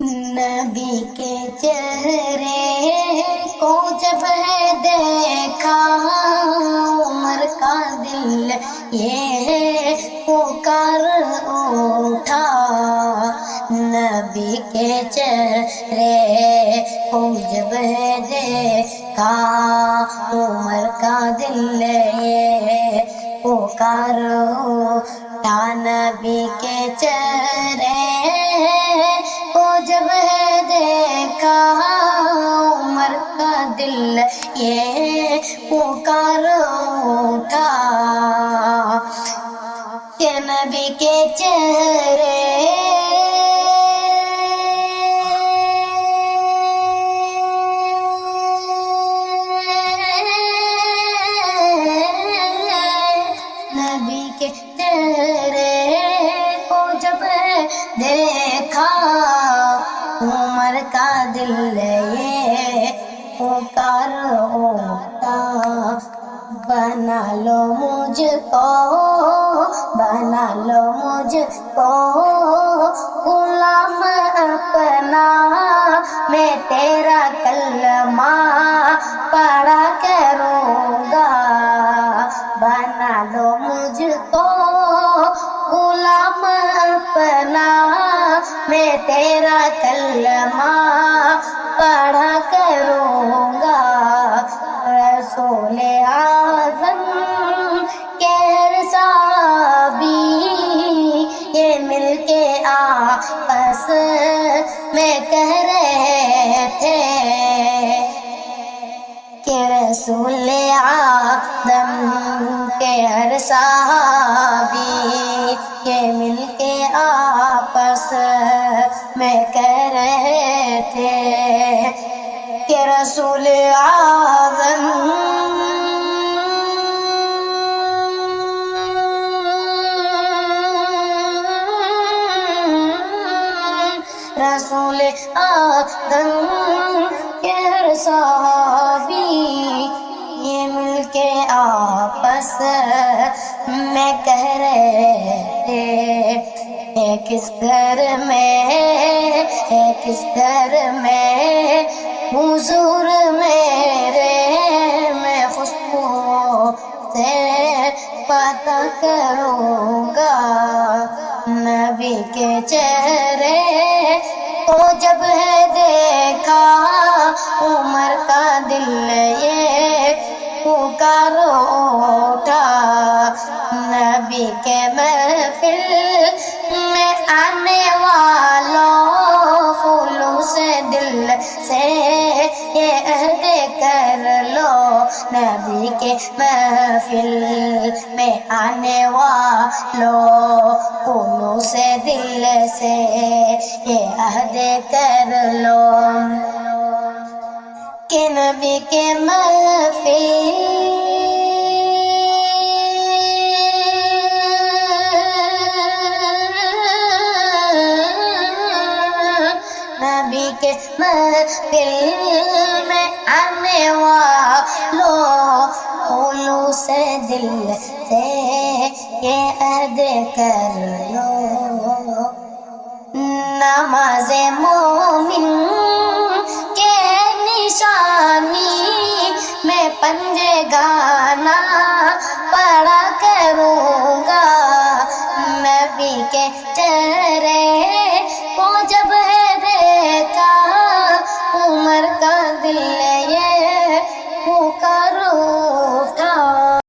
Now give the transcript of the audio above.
نبی کے چہرے کو جب ہے دیکھا عمر کا دل یہ پکار اٹھا۔ نبی کے چہرے کو جب ہے دیکھا عمر کا دل یہ پکار اٹھا۔ نبی کے چہرے کو جب ہے دیکھا عمر کا دل یہ پکار اٹھا کہ نبی کے چہرے نبی کے چہرے کو جب دیکھا عمر کا دل یہ پکار اٹھا۔ بنا لو مجھ کو، بنا لو مجھ کو غلام اپنا، میں تیرا کلمہ پڑھا کروں گا۔ بنا لو مجھ کو غلام اپنا، میں تیرا کلمہ پڑھا کروں گا۔ رسول اعظم کے صحابی یہ مل کے آپس میں کہہ رہے تھے کہ رسول اعظم کے ہر صحابی یہ مل کے آپس میں کہہ رہے تھے کہ رسول اعظم رسول اعظم کے ہر صحابی یہ مل کے آپس میں کہہ رہے تھے کہ کس گھر میں ہے، کس گھر میں حضور میرے، میں خوشبو سے پتہ کروں گا۔ نبی کے چہرے کو جب ہے دیکھا عمر کا دل یہ پکار اٹھا۔ نبی کے محفل میں آنے والوں خلوص دل سے یہ عہد کر لو۔ نبی کے محفل میں آنے والوں خلوص دل سے یہ عہد کر لو کہ نبی کے محفل نبی کے محفل میں آنے والوں خلوص دل سے یہ عہد کر لو۔ نماز مومن کے نشانی میں پنجے گانا پڑھا کروں گا۔ نبی کے چہرے کو جب دیکھا عمر کا دل